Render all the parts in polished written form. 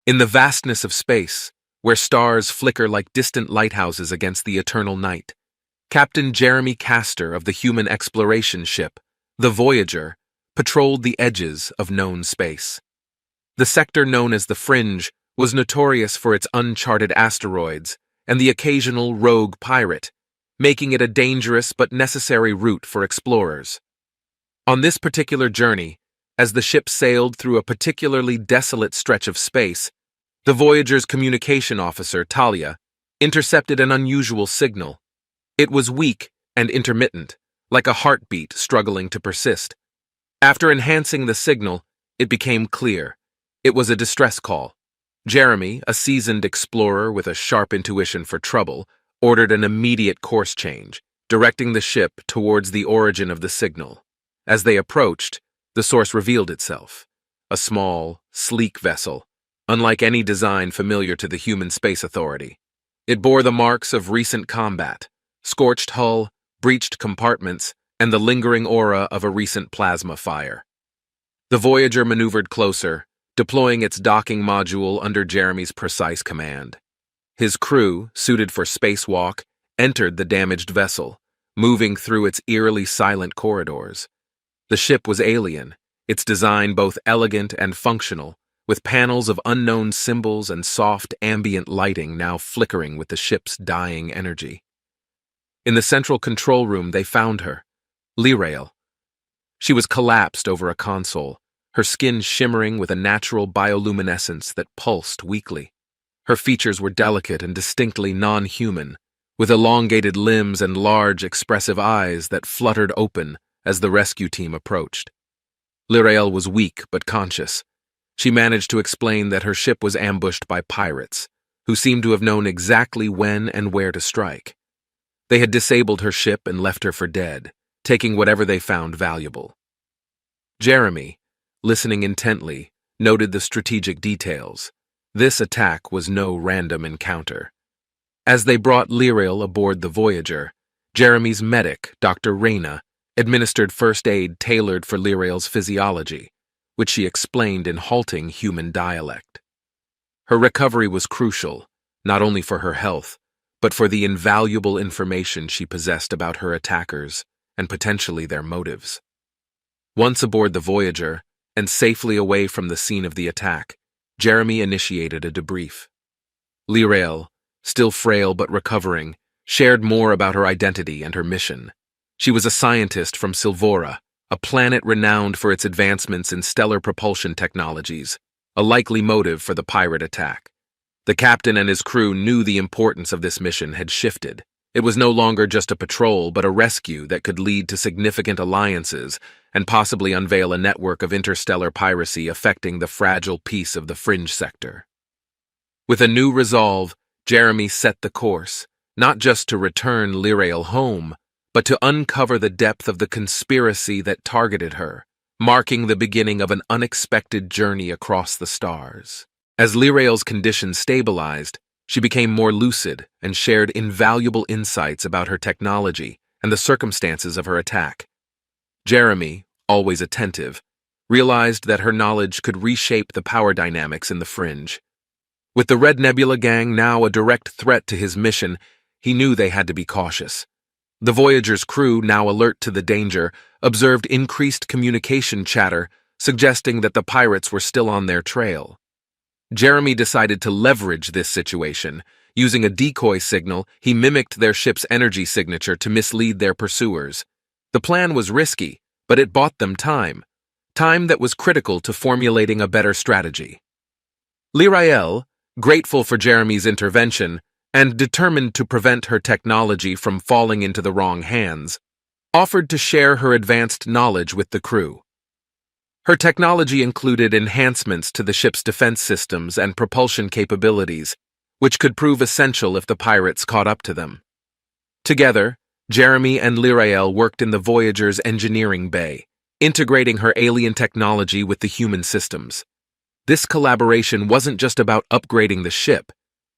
In the vastness of space, where stars flicker like distant lighthouses against the eternal night, Captain Jeremy Castor of the human exploration ship, the Voyager, patrolled the edges of known space. The sector known as the Fringe was notorious for its uncharted asteroids and the occasional rogue pirate, making it a dangerous but necessary route for explorers. On this particular journey, as the ship sailed through a particularly desolate stretch of space, the Voyager's communication officer, Talia, intercepted an unusual signal. It was weak and intermittent, like a heartbeat struggling to persist. After enhancing the signal, it became clear. It was a distress call. Jeremy, a seasoned explorer with a sharp intuition for trouble, ordered an immediate course change, directing the ship towards the origin of the signal. As they approached, the source revealed itself. A small, sleek vessel, unlike any design familiar to the Human Space Authority. It bore the marks of recent combat, scorched hull, breached compartments, and the lingering aura of a recent plasma fire. The Voyager maneuvered closer, deploying its docking module under Jeremy's precise command. His crew, suited for spacewalk, entered the damaged vessel, moving through its eerily silent corridors. The ship was alien, its design both elegant and functional, with panels of unknown symbols and soft ambient lighting now flickering with the ship's dying energy. In the central control room they found her, Lirael. She was collapsed over a console, her skin shimmering with a natural bioluminescence that pulsed weakly. Her features were delicate and distinctly non-human, with elongated limbs and large, expressive eyes that fluttered open as the rescue team approached. Lirael was weak but conscious. She managed to explain that her ship was ambushed by pirates, who seemed to have known exactly when and where to strike. They had disabled her ship and left her for dead, taking whatever they found valuable. Jeremy, listening intently, noted the strategic details. This attack was no random encounter. As they brought Lirael aboard the Voyager, Jeremy's medic, Dr. Reyna, administered first aid tailored for Lirael's physiology, which she explained in halting human dialect. Her recovery was crucial, not only for her health, but for the invaluable information she possessed about her attackers and potentially their motives. Once aboard the Voyager, and safely away from the scene of the attack, Jeremy initiated a debrief. Lirael, still frail but recovering, shared more about her identity and her mission. She was a scientist from Silvora, a planet renowned for its advancements in stellar propulsion technologies, a likely motive for the pirate attack. The captain and his crew knew the importance of this mission had shifted. It was no longer just a patrol, but a rescue that could lead to significant alliances and possibly unveil a network of interstellar piracy affecting the fragile peace of the Fringe sector. With a new resolve, Jeremy set the course, not just to return Lirael home, but to uncover the depth of the conspiracy that targeted her, marking the beginning of an unexpected journey across the stars. As Lirael's condition stabilized, she became more lucid and shared invaluable insights about her technology and the circumstances of her attack. Jeremy, always attentive, realized that her knowledge could reshape the power dynamics in the Fringe. With the Red Nebula gang now a direct threat to his mission, he knew they had to be cautious. The Voyager's crew, now alert to the danger, observed increased communication chatter, suggesting that the pirates were still on their trail. Jeremy decided to leverage this situation. Using a decoy signal, he mimicked their ship's energy signature to mislead their pursuers. The plan was risky, but it bought them time that was critical to formulating a better strategy. Lirael, grateful for Jeremy's intervention and determined to prevent her technology from falling into the wrong hands, offered to share her advanced knowledge with the crew. Her technology included enhancements to the ship's defense systems and propulsion capabilities, which could prove essential if the pirates caught up to them. Together, Jeremy and Lirael worked in the Voyager's engineering bay, integrating her alien technology with the human systems. This collaboration wasn't just about upgrading the ship,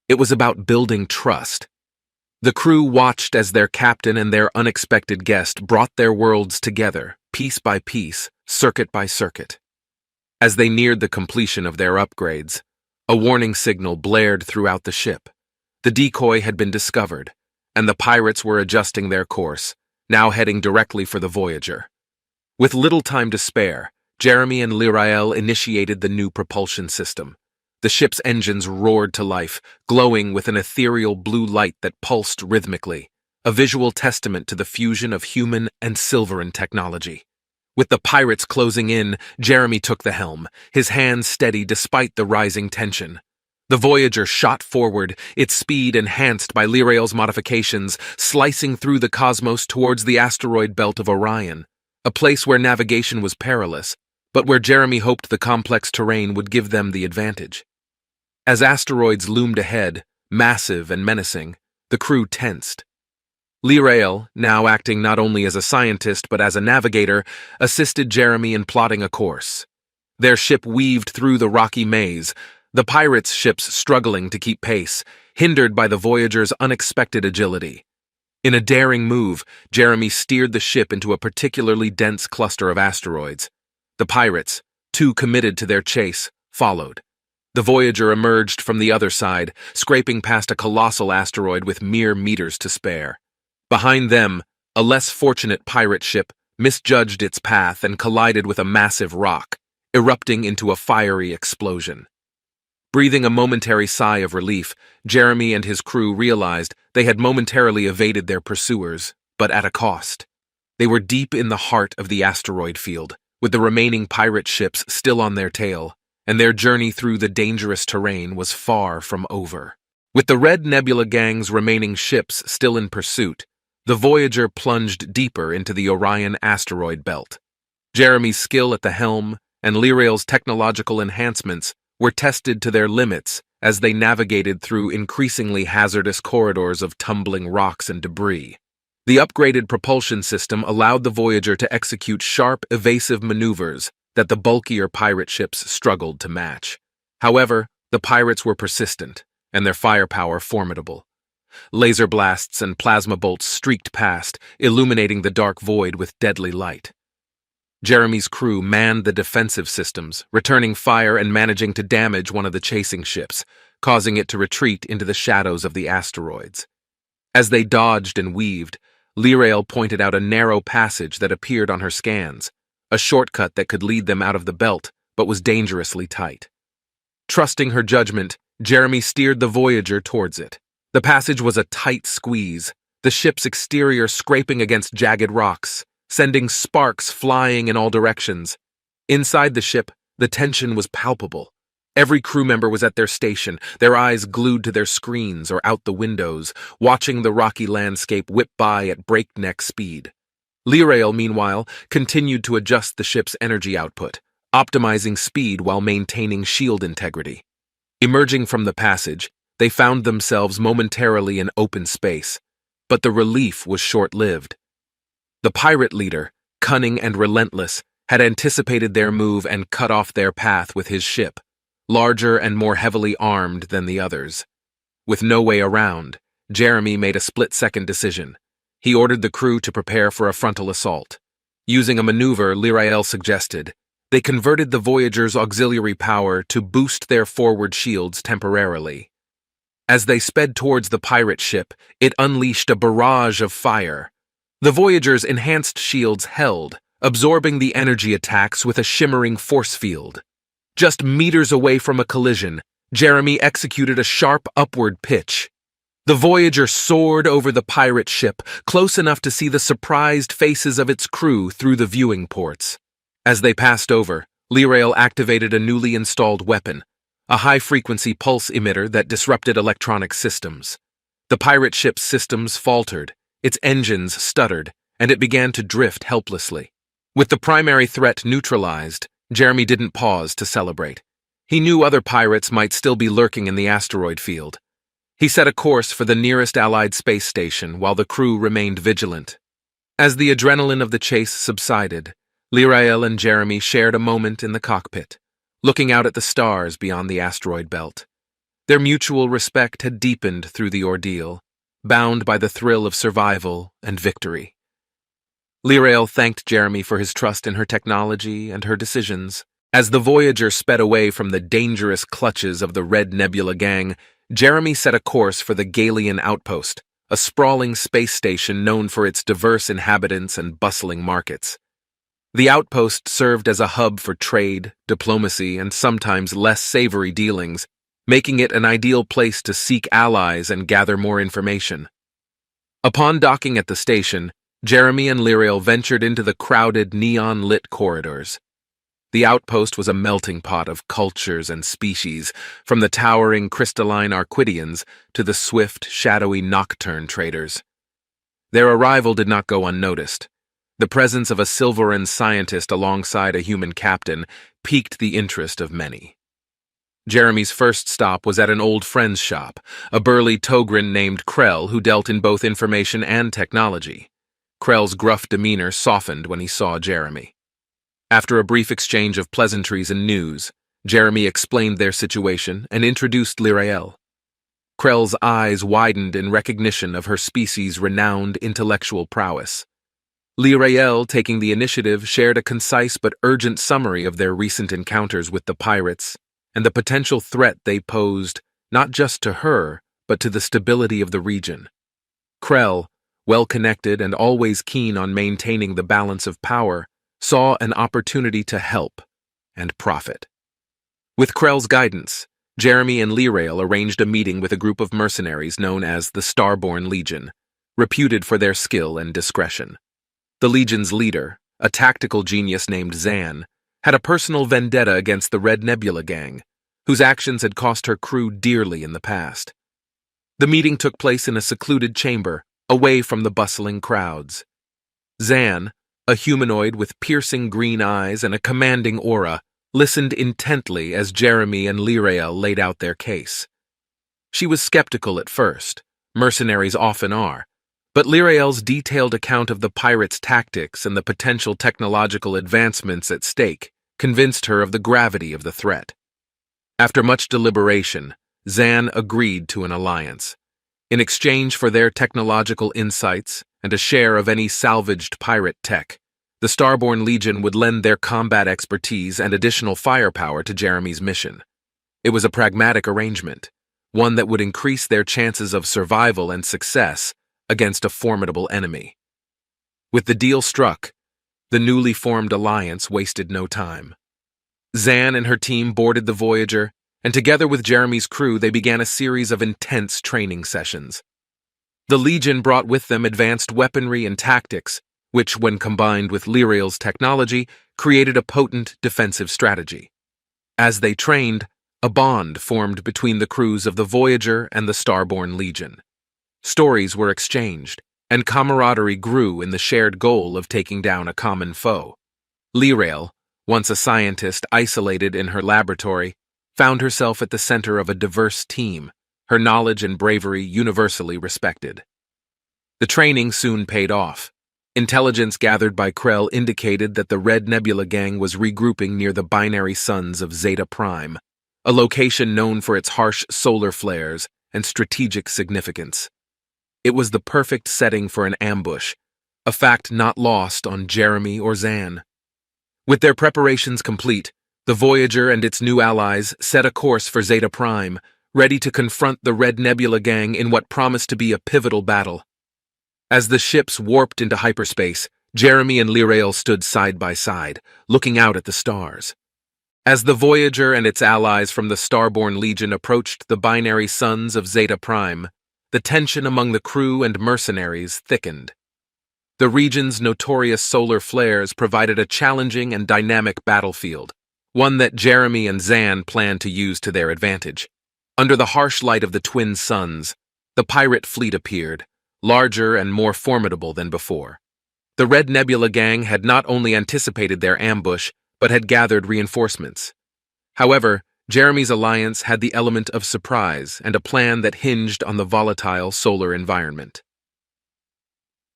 it was about building trust. The crew watched as their captain and their unexpected guest brought their worlds together, piece by piece, circuit by circuit. As they neared the completion of their upgrades, A warning signal blared throughout the ship. The decoy had been discovered, and the pirates were adjusting their course, now heading directly for the Voyager. With little time to spare, Jeremy and Lirael initiated the new propulsion system. The ship's engines roared to life, glowing with an ethereal blue light that pulsed rhythmically, a visual testament to the fusion of human and Silveran technology. With the pirates closing in, Jeremy took the helm, his hands steady despite the rising tension. The Voyager shot forward, its speed enhanced by Lirael's modifications, slicing through the cosmos towards the asteroid belt of Orion, a place where navigation was perilous, but where Jeremy hoped the complex terrain would give them the advantage. As asteroids loomed ahead, massive and menacing, the crew tensed. Lirael, now acting not only as a scientist but as a navigator, assisted Jeremy in plotting a course. Their ship weaved through the rocky maze, the pirates' ships struggling to keep pace, hindered by the Voyager's unexpected agility. In a daring move, Jeremy steered the ship into a particularly dense cluster of asteroids. The pirates, too committed to their chase, followed. The Voyager emerged from the other side, scraping past a colossal asteroid with mere meters to spare. Behind them, a less fortunate pirate ship misjudged its path and collided with a massive rock, erupting into a fiery explosion. Breathing a momentary sigh of relief, Jeremy and his crew realized they had momentarily evaded their pursuers, but at a cost. They were deep in the heart of the asteroid field, with the remaining pirate ships still on their tail, and their journey through the dangerous terrain was far from over. With the Red Nebula Gang's remaining ships still in pursuit, the Voyager plunged deeper into the Orion asteroid belt. Jeremy's skill at the helm and Lirael's technological enhancements were tested to their limits as they navigated through increasingly hazardous corridors of tumbling rocks and debris. The upgraded propulsion system allowed the Voyager to execute sharp, evasive maneuvers that the bulkier pirate ships struggled to match. However, the pirates were persistent, and their firepower formidable. Laser blasts and plasma bolts streaked past, illuminating the dark void with deadly light. Jeremy's crew manned the defensive systems, returning fire and managing to damage one of the chasing ships, causing it to retreat into the shadows of the asteroids. As they dodged and weaved, Lirael pointed out a narrow passage that appeared on her scans, a shortcut that could lead them out of the belt, but was dangerously tight. Trusting her judgment, Jeremy steered the Voyager towards it. The passage was a tight squeeze, the ship's exterior scraping against jagged rocks, sending sparks flying in all directions. Inside the ship, the tension was palpable. Every crew member was at their station, their eyes glued to their screens or out the windows, watching the rocky landscape whip by at breakneck speed. Lirael, meanwhile, continued to adjust the ship's energy output, optimizing speed while maintaining shield integrity. Emerging from the passage, they found themselves momentarily in open space, but the relief was short-lived. The pirate leader, cunning and relentless, had anticipated their move and cut off their path with his ship, larger and more heavily armed than the others. With no way around, Jeremy made a split-second decision. He ordered the crew to prepare for a frontal assault. Using a maneuver Lirael suggested, they converted the Voyager's auxiliary power to boost their forward shields temporarily. As they sped towards the pirate ship, it unleashed a barrage of fire. The Voyager's enhanced shields held, absorbing the energy attacks with a shimmering force field. Just meters away from a collision, Jeremy executed a sharp upward pitch. The Voyager soared over the pirate ship, close enough to see the surprised faces of its crew through the viewing ports. As they passed over, Lirael activated a newly installed weapon, a high-frequency pulse emitter that disrupted electronic systems. The pirate ship's systems faltered, its engines stuttered, and it began to drift helplessly. With the primary threat neutralized, Jeremy didn't pause to celebrate. He knew other pirates might still be lurking in the asteroid field. He set a course for the nearest Allied space station while the crew remained vigilant. As the adrenaline of the chase subsided, Lirael and Jeremy shared a moment in the cockpit, looking out at the stars beyond the asteroid belt. Their mutual respect had deepened through the ordeal, bound by the thrill of survival and victory. Lirael thanked Jeremy for his trust in her technology and her decisions, As the Voyager sped away from the dangerous clutches of the Red Nebula gang, Jeremy set a course for the Galian Outpost, a sprawling space station known for its diverse inhabitants and bustling markets. The outpost served as a hub for trade, diplomacy, and sometimes less savory dealings, making it an ideal place to seek allies and gather more information. Upon docking at the station, Jeremy and Lyrael ventured into the crowded, neon-lit corridors. The outpost was a melting pot of cultures and species, from the towering crystalline Arquidians to the swift, shadowy nocturne traders. Their arrival did not go unnoticed. The presence of a Silveran scientist alongside a human captain piqued the interest of many. Jeremy's first stop was at an old friend's shop, a burly Togrin named Krell who dealt in both information and technology. Krell's gruff demeanor softened when he saw Jeremy. After a brief exchange of pleasantries and news, Jeremy explained their situation and introduced Lyrael. Krell's eyes widened in recognition of her species' renowned intellectual prowess. Lyrael, taking the initiative, shared a concise but urgent summary of their recent encounters with the pirates and the potential threat they posed not just to her, but to the stability of the region. Krell, well-connected and always keen on maintaining the balance of power, saw an opportunity to help and profit. With Krell's guidance, Jeremy and Lyrael arranged a meeting with a group of mercenaries known as the Starborn Legion, reputed for their skill and discretion. The Legion's leader, a tactical genius named Zan, had a personal vendetta against the Red Nebula gang, whose actions had cost her crew dearly in the past. The meeting took place in a secluded chamber, away from the bustling crowds. Zan, a humanoid with piercing green eyes and a commanding aura, listened intently as Jeremy and Lyrael laid out their case. She was skeptical at first, mercenaries often are, but Lyrael's detailed account of the pirates' tactics and the potential technological advancements at stake convinced her of the gravity of the threat. After much deliberation, Zan agreed to an alliance. In exchange for their technological insights and a share of any salvaged pirate tech, the Starborn Legion would lend their combat expertise and additional firepower to Jeremy's mission. It was a pragmatic arrangement, one that would increase their chances of survival and success against a formidable enemy. With the deal struck, the newly formed alliance wasted no time. Zan and her team boarded the Voyager, and together with Jeremy's crew they began a series of intense training sessions. The Legion brought with them advanced weaponry and tactics, which, when combined with Lyrael's technology, created a potent defensive strategy. As they trained, a bond formed between the crews of the Voyager and the Starborn Legion. Stories were exchanged, and camaraderie grew in the shared goal of taking down a common foe. Lyrael, once a scientist isolated in her laboratory, found herself at the center of a diverse team, her knowledge and bravery universally respected. The training soon paid off. Intelligence gathered by Krell indicated that the Red Nebula gang was regrouping near the binary suns of Zeta Prime, a location known for its harsh solar flares and strategic significance. It was the perfect setting for an ambush, a fact not lost on Jeremy or Zan. With their preparations complete, the Voyager and its new allies set a course for Zeta Prime, ready to confront the Red Nebula gang in what promised to be a pivotal battle. As the ships warped into hyperspace, Jeremy and Lyrael stood side by side, looking out at the stars. As the Voyager and its allies from the Starborn Legion approached the binary suns of Zeta Prime, the tension among the crew and mercenaries thickened. The region's notorious solar flares provided a challenging and dynamic battlefield, one that Jeremy and Zan planned to use to their advantage. Under the harsh light of the twin suns, the pirate fleet appeared, larger and more formidable than before. The Red Nebula gang had not only anticipated their ambush, but had gathered reinforcements. However, Jeremy's alliance had the element of surprise and a plan that hinged on the volatile solar environment.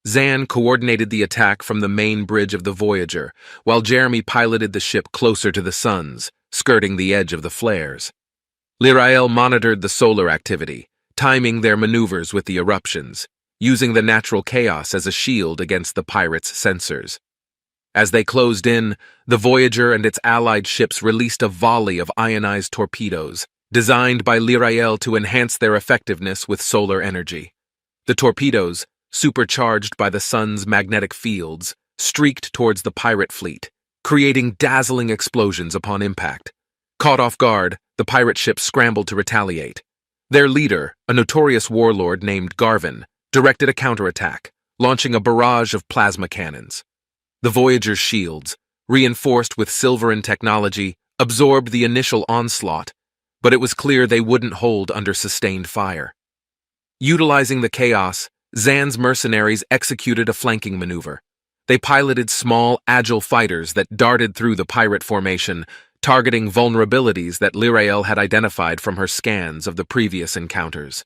Zan coordinated the attack from the main bridge of the Voyager, while Jeremy piloted the ship closer to the suns, skirting the edge of the flares. Lyrael monitored the solar activity, timing their maneuvers with the eruptions, using the natural chaos as a shield against the pirates' sensors. As they closed in, the Voyager and its allied ships released a volley of ionized torpedoes, designed by Lyrael to enhance their effectiveness with solar energy. The torpedoes, supercharged by the sun's magnetic fields, streaked towards the pirate fleet, creating dazzling explosions upon impact. Caught off guard, the pirate ships scrambled to retaliate. Their leader, a notorious warlord named Garvin, directed a counterattack, launching a barrage of plasma cannons. The Voyager's shields, reinforced with Silveran technology, absorbed the initial onslaught, but it was clear they wouldn't hold under sustained fire. Utilizing the chaos, Zan's mercenaries executed a flanking maneuver. They piloted small, agile fighters that darted through the pirate formation, targeting vulnerabilities that Lyrael had identified from her scans of the previous encounters.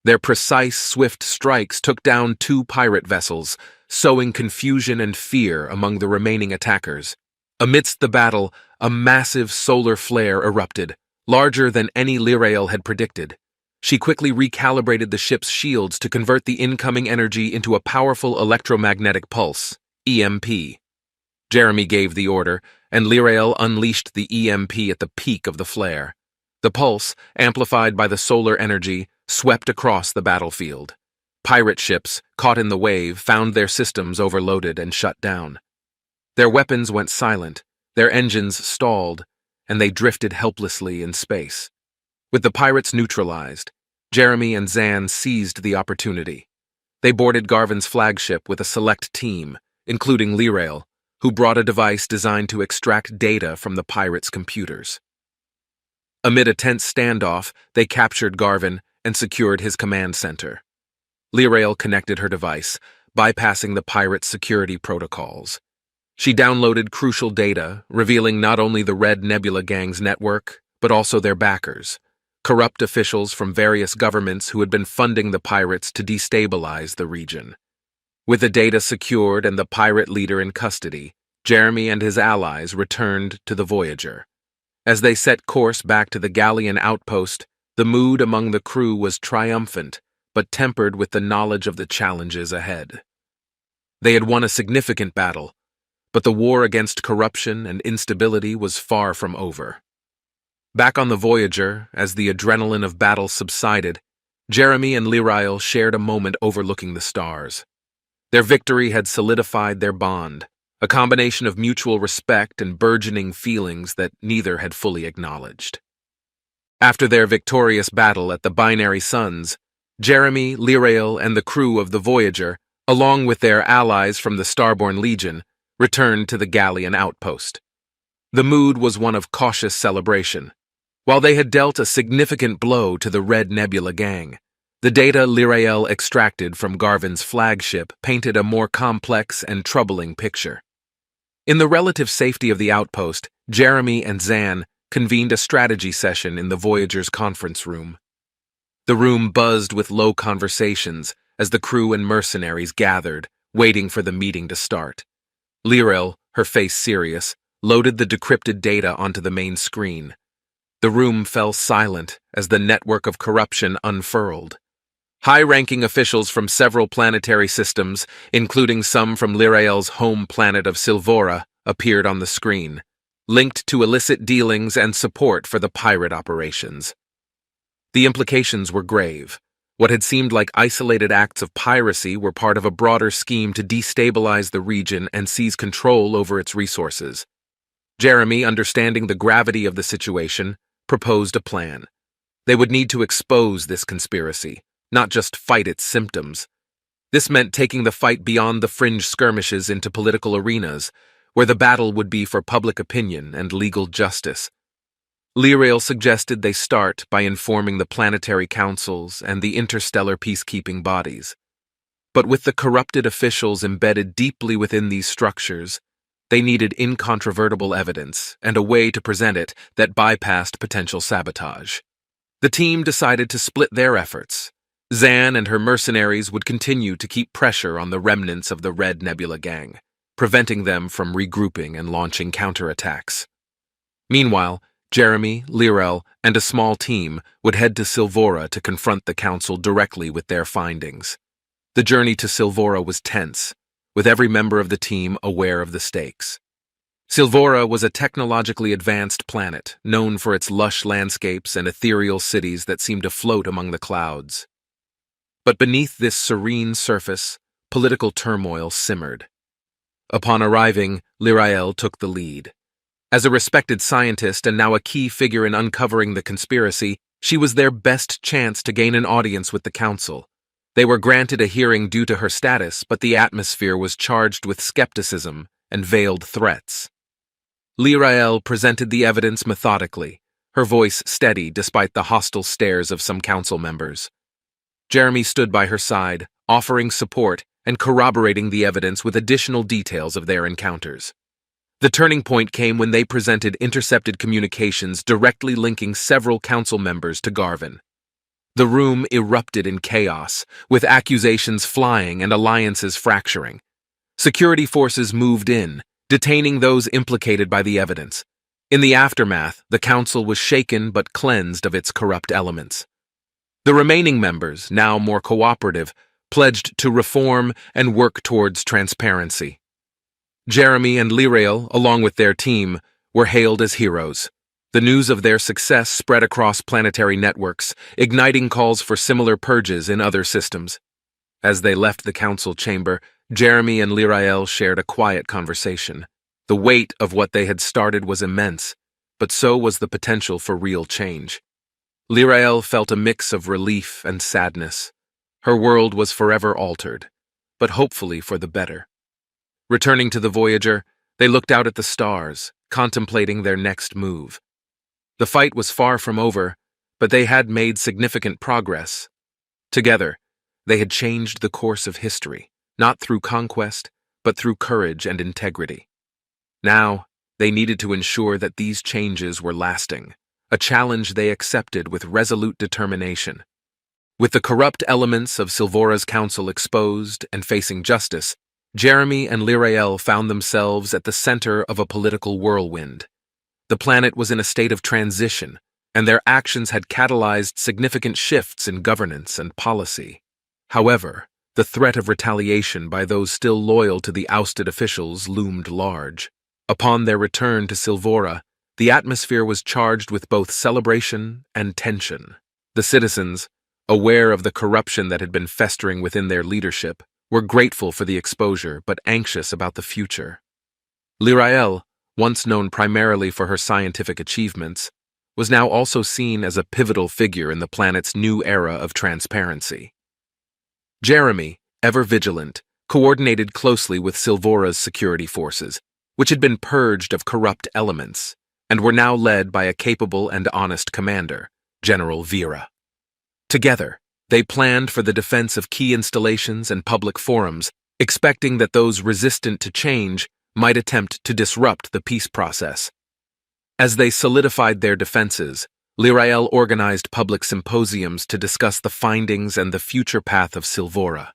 Their precise, swift strikes took down 2 pirate vessels, sowing confusion and fear among the remaining attackers. Amidst the battle, a massive solar flare erupted, larger than any Lyrael had predicted. She quickly recalibrated the ship's shields to convert the incoming energy into a powerful electromagnetic pulse, EMP. Jeremy gave the order, and Lyrael unleashed the EMP at the peak of the flare. The pulse, amplified by the solar energy, swept across the battlefield. Pirate ships, caught in the wave, found their systems overloaded and shut down. Their weapons went silent, their engines stalled, and they drifted helplessly in space. With the pirates neutralized, Jeremy and Zan seized the opportunity. They boarded Garvin's flagship with a select team, including Lyrael, who brought a device designed to extract data from the pirates' computers. Amid a tense standoff, they captured Garvin and secured his command center. Lyrael connected her device, bypassing the pirates' security protocols. She downloaded crucial data, revealing not only the Red Nebula Gang's network, but also their backers, corrupt officials from various governments who had been funding the pirates to destabilize the region. With the data secured and the pirate leader in custody, Jeremy and his allies returned to the Voyager. As they set course back to the Gallian outpost, the mood among the crew was triumphant, but tempered with the knowledge of the challenges ahead. They had won a significant battle, but the war against corruption and instability was far from over. Back on the Voyager, as the adrenaline of battle subsided, Jeremy and Lyrael shared a moment overlooking the stars. Their victory had solidified their bond, a combination of mutual respect and burgeoning feelings that neither had fully acknowledged. After their victorious battle at the Binary Suns, Jeremy, Lyrael, and the crew of the Voyager, along with their allies from the Starborn Legion, returned to the Gallian outpost. The mood was one of cautious celebration. While they had dealt a significant blow to the Red Nebula Gang, the data Lyrael extracted from Garvin's flagship painted a more complex and troubling picture. In the relative safety of the outpost, Jeremy and Zan convened a strategy session in the Voyager's conference room. The room buzzed with low conversations as the crew and mercenaries gathered, waiting for the meeting to start. Lyrael, her face serious, loaded the decrypted data onto the main screen. The room fell silent as the network of corruption unfurled. High-ranking officials from several planetary systems, including some from Lyrael's home planet of Silvora, appeared on the screen, linked to illicit dealings and support for the pirate operations. The implications were grave. What had seemed like isolated acts of piracy were part of a broader scheme to destabilize the region and seize control over its resources. Jeremy, understanding the gravity of the situation, proposed a plan. They would need to expose this conspiracy, not just fight its symptoms. This meant taking the fight beyond the fringe skirmishes into political arenas, where the battle would be for public opinion and legal justice. Lyrael suggested they start by informing the planetary councils and the interstellar peacekeeping bodies. But with the corrupted officials embedded deeply within these structures, they needed incontrovertible evidence and a way to present it that bypassed potential sabotage. The team decided to split their efforts. Zan and her mercenaries would continue to keep pressure on the remnants of the Red Nebula Gang, preventing them from regrouping and launching counterattacks. Meanwhile, Jeremy, Lyrael, and a small team would head to Silvora to confront the Council directly with their findings. The journey to Silvora was tense, with every member of the team aware of the stakes. Silvora was a technologically advanced planet, known for its lush landscapes and ethereal cities that seemed to float among the clouds. But beneath this serene surface, political turmoil simmered. Upon arriving, Lirael took the lead. As a respected scientist and now a key figure in uncovering the conspiracy, she was their best chance to gain an audience with the council. They were granted a hearing due to her status, but the atmosphere was charged with skepticism and veiled threats. Lirael presented the evidence methodically, her voice steady despite the hostile stares of some council members. Jeremy stood by her side, offering support and corroborating the evidence with additional details of their encounters. The turning point came when they presented intercepted communications directly linking several council members to Garvin. The room erupted in chaos, with accusations flying and alliances fracturing. Security forces moved in, detaining those implicated by the evidence. In the aftermath, the council was shaken but cleansed of its corrupt elements. The remaining members, now more cooperative, pledged to reform and work towards transparency. Jeremy and Lirael, along with their team, were hailed as heroes. The news of their success spread across planetary networks, igniting calls for similar purges in other systems. As they left the council chamber, Jeremy and Lirael shared a quiet conversation. The weight of what they had started was immense, but so was the potential for real change. Lirael felt a mix of relief and sadness. Her world was forever altered, but hopefully for the better. Returning to the Voyager, they looked out at the stars, contemplating their next move. The fight was far from over, but they had made significant progress. Together, they had changed the course of history, not through conquest, but through courage and integrity. Now, they needed to ensure that these changes were lasting, a challenge they accepted with resolute determination. With the corrupt elements of Silvora's council exposed and facing justice, Jeremy and Lirael found themselves at the center of a political whirlwind. The planet was in a state of transition, and their actions had catalyzed significant shifts in governance and policy. However, the threat of retaliation by those still loyal to the ousted officials loomed large. Upon their return to Silvora, the atmosphere was charged with both celebration and tension. The citizens, aware of the corruption that had been festering within their leadership, were grateful for the exposure but anxious about the future. Lirael, once known primarily for her scientific achievements, was now also seen as a pivotal figure in the planet's new era of transparency. Jeremy, ever vigilant, coordinated closely with Silvora's security forces, which had been purged of corrupt elements, and were now led by a capable and honest commander, General Vera. Together, they planned for the defense of key installations and public forums, expecting that those resistant to change might attempt to disrupt the peace process. As they solidified their defenses, Lirael organized public symposiums to discuss the findings and the future path of Silvora.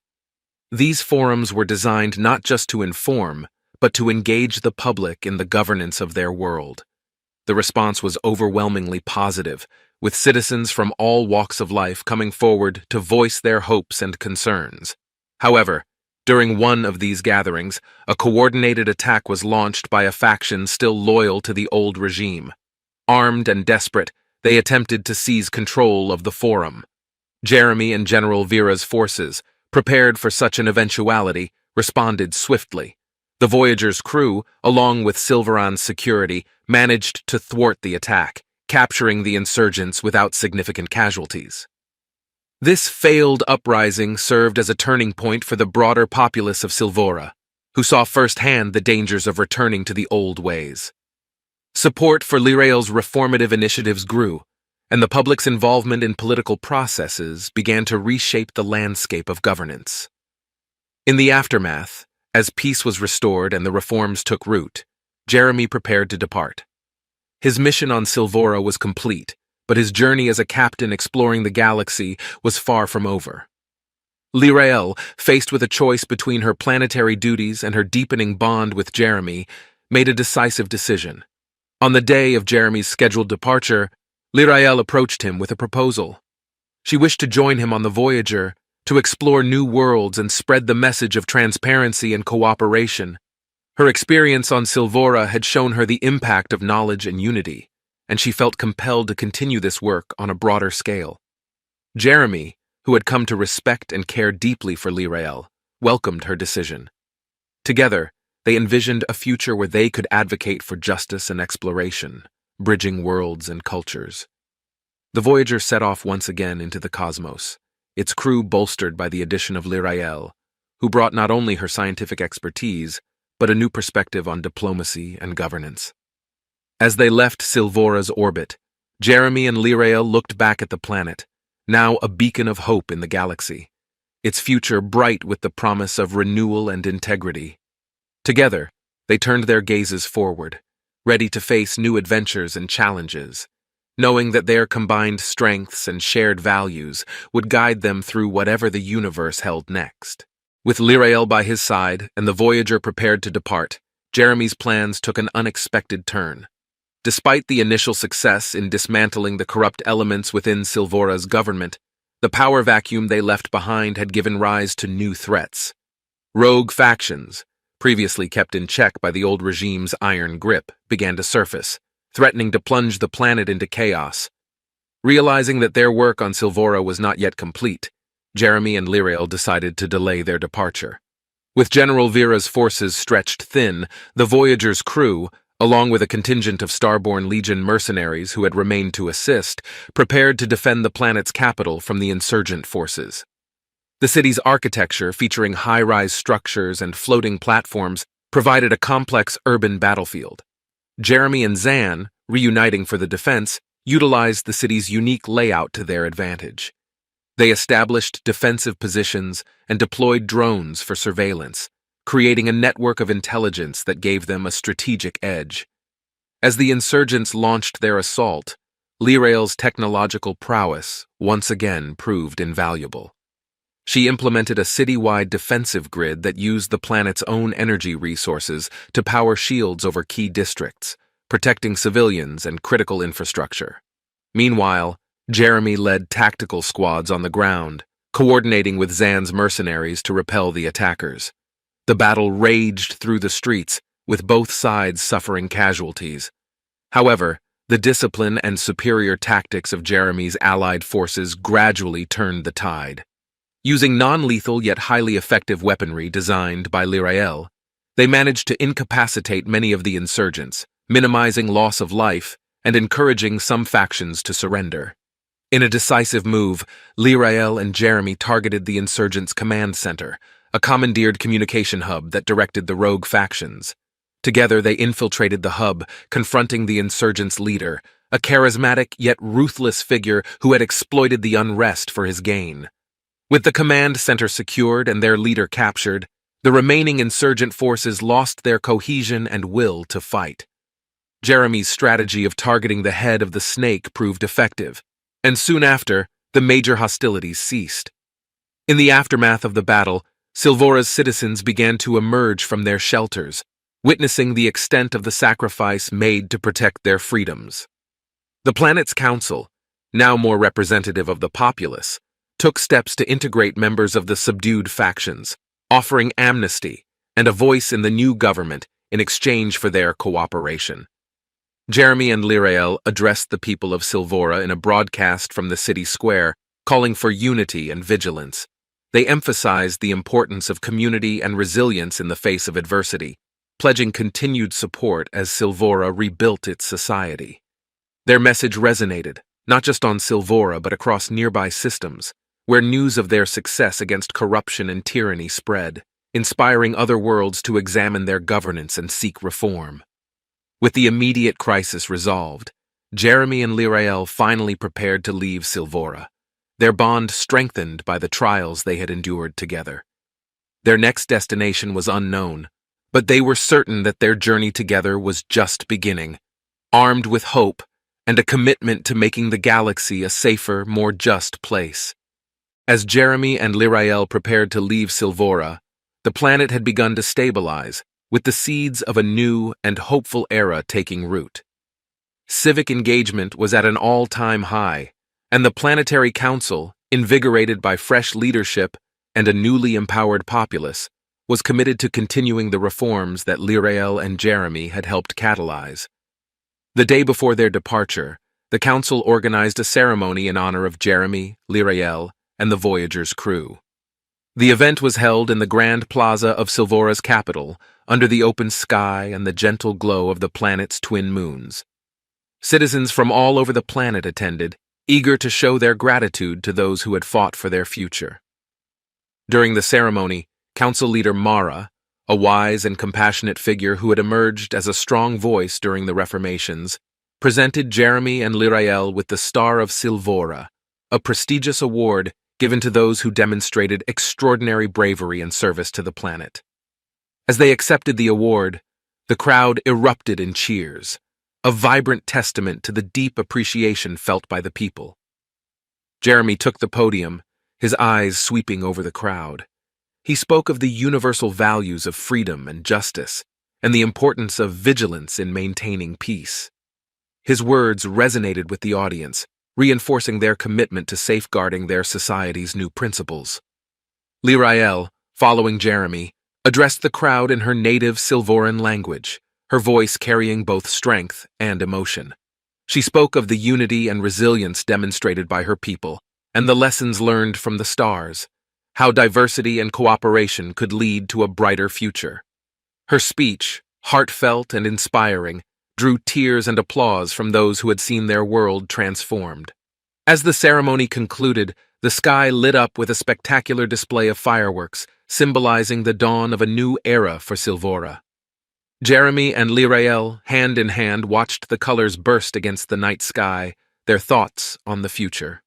These forums were designed not just to inform, but to engage the public in the governance of their world. The response was overwhelmingly positive, with citizens from all walks of life coming forward to voice their hopes and concerns. However, during one of these gatherings, a coordinated attack was launched by a faction still loyal to the old regime. Armed and desperate, they attempted to seize control of the forum. Jeremy and General Vera's forces, prepared for such an eventuality, responded swiftly. The Voyager's crew, along with Silveron's security, managed to thwart the attack, capturing the insurgents without significant casualties. This failed uprising served as a turning point for the broader populace of Silvora, who saw firsthand the dangers of returning to the old ways. Support for Lirael's reformative initiatives grew, and the public's involvement in political processes began to reshape the landscape of governance. In the aftermath, as peace was restored and the reforms took root, Jeremy prepared to depart. His mission on Silvora was complete, but his journey as a captain exploring the galaxy was far from over. Lirael, faced with a choice between her planetary duties and her deepening bond with Jeremy, made a decisive decision. On the day of Jeremy's scheduled departure, Lirael approached him with a proposal. She wished to join him on the Voyager, to explore new worlds and spread the message of transparency and cooperation. Her experience on Silvora had shown her the impact of knowledge and unity, and she felt compelled to continue this work on a broader scale. Jeremy, who had come to respect and care deeply for Lirael, welcomed her decision. Together, they envisioned a future where they could advocate for justice and exploration, bridging worlds and cultures. The Voyager set off once again into the cosmos, its crew bolstered by the addition of Lirael, who brought not only her scientific expertise, but a new perspective on diplomacy and governance. As they left Silvora's orbit, Jeremy and Lirael looked back at the planet, now a beacon of hope in the galaxy, its future bright with the promise of renewal and integrity. Together, they turned their gazes forward, ready to face new adventures and challenges, knowing that their combined strengths and shared values would guide them through whatever the universe held next. With Lirael by his side and the Voyager prepared to depart, Jeremy's plans took an unexpected turn. Despite the initial success in dismantling the corrupt elements within Silvora's government, the power vacuum they left behind had given rise to new threats. Rogue factions, previously kept in check by the old regime's iron grip, began to surface, threatening to plunge the planet into chaos. Realizing that their work on Silvora was not yet complete, Jeremy and Lirael decided to delay their departure. With General Vera's forces stretched thin, the Voyager's crew, along with a contingent of Starborn Legion mercenaries who had remained to assist, prepared to defend the planet's capital from the insurgent forces. The city's architecture, featuring high-rise structures and floating platforms, provided a complex urban battlefield. Jeremy and Zan, reuniting for the defense, utilized the city's unique layout to their advantage. They established defensive positions and deployed drones for surveillance, creating a network of intelligence that gave them a strategic edge. As the insurgents launched their assault, Lirael's technological prowess once again proved invaluable. She implemented a citywide defensive grid that used the planet's own energy resources to power shields over key districts, protecting civilians and critical infrastructure. Meanwhile, Jeremy led tactical squads on the ground, coordinating with Zan's mercenaries to repel the attackers. The battle raged through the streets, with both sides suffering casualties. However, the discipline and superior tactics of Jeremy's allied forces gradually turned the tide. Using non-lethal yet highly effective weaponry designed by Lirael, they managed to incapacitate many of the insurgents, minimizing loss of life and encouraging some factions to surrender. In a decisive move, Lirael and Jeremy targeted the insurgents' command center, a commandeered communication hub that directed the rogue factions. Together, they infiltrated the hub, confronting the insurgents' leader, a charismatic yet ruthless figure who had exploited the unrest for his gain. With the command center secured and their leader captured, the remaining insurgent forces lost their cohesion and will to fight. Jeremy's strategy of targeting the head of the snake proved effective, and soon after, the major hostilities ceased. In the aftermath of the battle, Silvora's citizens began to emerge from their shelters, witnessing the extent of the sacrifice made to protect their freedoms. The planet's council, now more representative of the populace, took steps to integrate members of the subdued factions, offering amnesty and a voice in the new government in exchange for their cooperation. Jeremy and Lirael addressed the people of Silvora in a broadcast from the city square, calling for unity and vigilance. They emphasized the importance of community and resilience in the face of adversity, pledging continued support as Silvora rebuilt its society. Their message resonated, not just on Silvora but across nearby systems, where news of their success against corruption and tyranny spread, inspiring other worlds to examine their governance and seek reform. With the immediate crisis resolved, Jeremy and Lirael finally prepared to leave Silvora, their bond strengthened by the trials they had endured together. Their next destination was unknown, but they were certain that their journey together was just beginning, armed with hope and a commitment to making the galaxy a safer, more just place. As Jeremy and Lirael prepared to leave Silvora, the planet had begun to stabilize, with the seeds of a new and hopeful era taking root. Civic engagement was at an all-time high, and the Planetary Council, invigorated by fresh leadership and a newly empowered populace, was committed to continuing the reforms that Lirael and Jeremy had helped catalyze. The day before their departure, the council organized a ceremony in honor of Jeremy, Lirael, and the Voyager's crew. The event was held in the Grand Plaza of Silvora's capital, under the open sky and the gentle glow of the planet's twin moons. Citizens from all over the planet attended, eager to show their gratitude to those who had fought for their future. During the ceremony, Council Leader Mara, a wise and compassionate figure who had emerged as a strong voice during the reformations, presented Jeremy and Lirael with the Star of Silvora, a prestigious award given to those who demonstrated extraordinary bravery and service to the planet. As they accepted the award, the crowd erupted in cheers, a vibrant testament to the deep appreciation felt by the people. Jeremy took the podium, his eyes sweeping over the crowd. He spoke of the universal values of freedom and justice, and the importance of vigilance in maintaining peace. His words resonated with the audience, reinforcing their commitment to safeguarding their society's new principles. Lirael, following Jeremy, addressed the crowd in her native Silvoran language, her voice carrying both strength and emotion. She spoke of the unity and resilience demonstrated by her people, and the lessons learned from the stars, how diversity and cooperation could lead to a brighter future. Her speech, heartfelt and inspiring, drew tears and applause from those who had seen their world transformed. As the ceremony concluded, the sky lit up with a spectacular display of fireworks, symbolizing the dawn of a new era for Silvora. Jeremy and Lirael, hand in hand, watched the colors burst against the night sky, their thoughts on the future.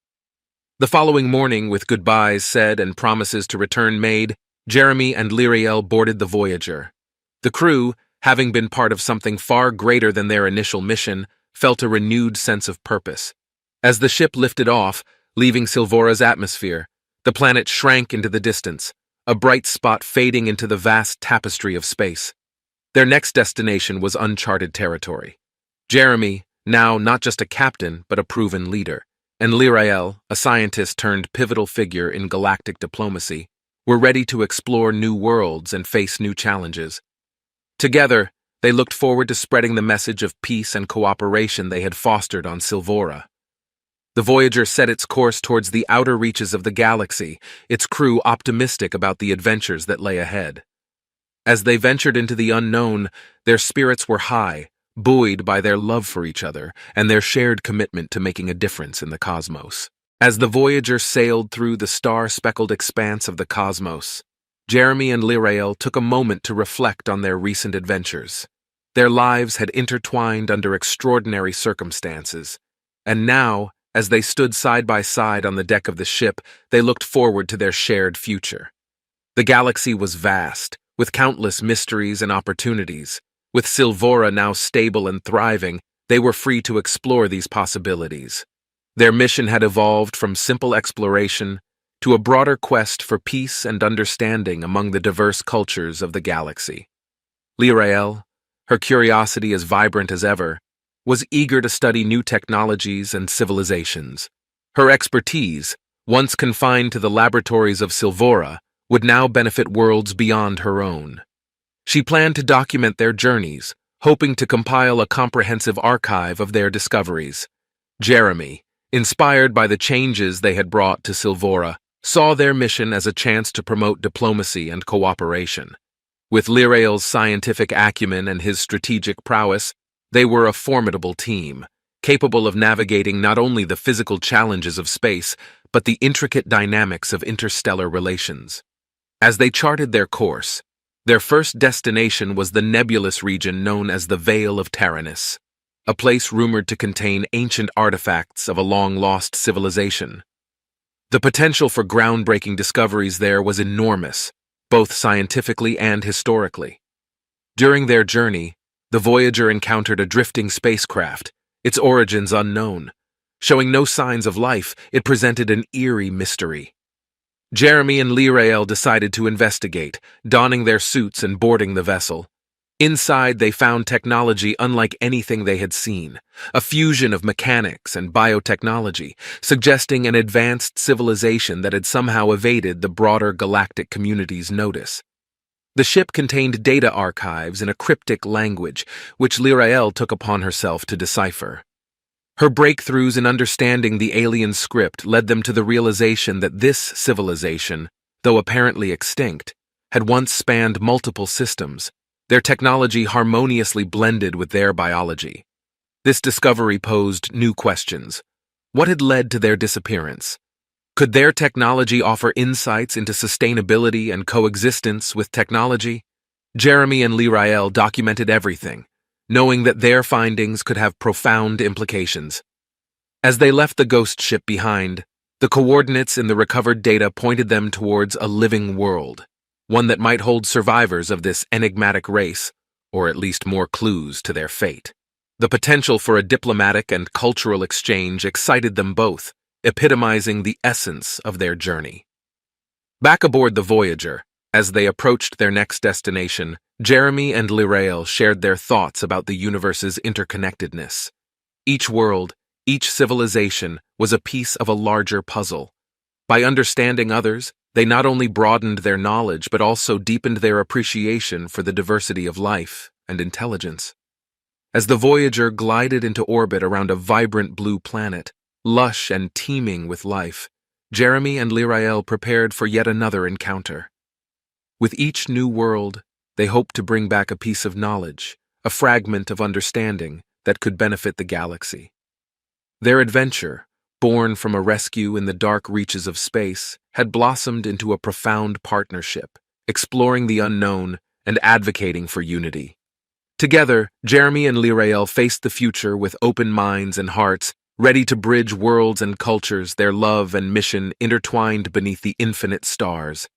The following morning, with goodbyes said and promises to return made, Jeremy and Lirael boarded the Voyager. The crew, having been part of something far greater than their initial mission, felt a renewed sense of purpose. As the ship lifted off, leaving Silvora's atmosphere, the planet shrank into the distance, a bright spot fading into the vast tapestry of space. Their next destination was uncharted territory. Jeremy, now not just a captain but a proven leader, and Lirael, a scientist turned pivotal figure in galactic diplomacy, were ready to explore new worlds and face new challenges. Together, they looked forward to spreading the message of peace and cooperation they had fostered on Silvora. The Voyager set its course towards the outer reaches of the galaxy, its crew optimistic about the adventures that lay ahead. As they ventured into the unknown, their spirits were high, buoyed by their love for each other and their shared commitment to making a difference in the cosmos. As the Voyager sailed through the star-speckled expanse of the cosmos, Jeremy and Lirael took a moment to reflect on their recent adventures. Their lives had intertwined under extraordinary circumstances, and now, as they stood side by side on the deck of the ship, they looked forward to their shared future. The galaxy was vast, with countless mysteries and opportunities. With Silvora now stable and thriving, they were free to explore these possibilities. Their mission had evolved from simple exploration to a broader quest for peace and understanding among the diverse cultures of the galaxy. Lirael, her curiosity as vibrant as ever, was eager to study new technologies and civilizations. Her expertise, once confined to the laboratories of Silvora, would now benefit worlds beyond her own. She planned to document their journeys, hoping to compile a comprehensive archive of their discoveries. Jeremy, inspired by the changes they had brought to Silvora, saw their mission as a chance to promote diplomacy and cooperation. With Lirael's scientific acumen and his strategic prowess, they were a formidable team, capable of navigating not only the physical challenges of space, but the intricate dynamics of interstellar relations. As they charted their course, their first destination was the nebulous region known as the Vale of Taranis, a place rumored to contain ancient artifacts of a long-lost civilization. The potential for groundbreaking discoveries there was enormous, both scientifically and historically. During their journey, the Voyager encountered a drifting spacecraft, its origins unknown. Showing no signs of life, it presented an eerie mystery. Jeremy and Lirael decided to investigate, donning their suits and boarding the vessel. Inside, they found technology unlike anything they had seen, a fusion of mechanics and biotechnology, suggesting an advanced civilization that had somehow evaded the broader galactic community's notice. The ship contained data archives in a cryptic language, which Lirael took upon herself to decipher. Her breakthroughs in understanding the alien script led them to the realization that this civilization, though apparently extinct, had once spanned multiple systems, their technology harmoniously blended with their biology. This discovery posed new questions. What had led to their disappearance? Could their technology offer insights into sustainability and coexistence with technology? Jeremy and Lirael documented everything, knowing that their findings could have profound implications. As they left the ghost ship behind, the coordinates in the recovered data pointed them towards a living world, one that might hold survivors of this enigmatic race, or at least more clues to their fate. The potential for a diplomatic and cultural exchange excited them both, epitomizing the essence of their journey. Back aboard the Voyager, as they approached their next destination, Jeremy and Lirael shared their thoughts about the universe's interconnectedness. Each world, each civilization, was a piece of a larger puzzle. By understanding others, they not only broadened their knowledge but also deepened their appreciation for the diversity of life and intelligence. As the Voyager glided into orbit around a vibrant blue planet, lush and teeming with life, Jeremy and Lirael prepared for yet another encounter. With each new world, they hoped to bring back a piece of knowledge, a fragment of understanding that could benefit the galaxy. Their adventure, born from a rescue in the dark reaches of space, had blossomed into a profound partnership, exploring the unknown and advocating for unity. Together, Jeremy and Lirael faced the future with open minds and hearts, ready to bridge worlds and cultures, their love and mission intertwined beneath the infinite stars.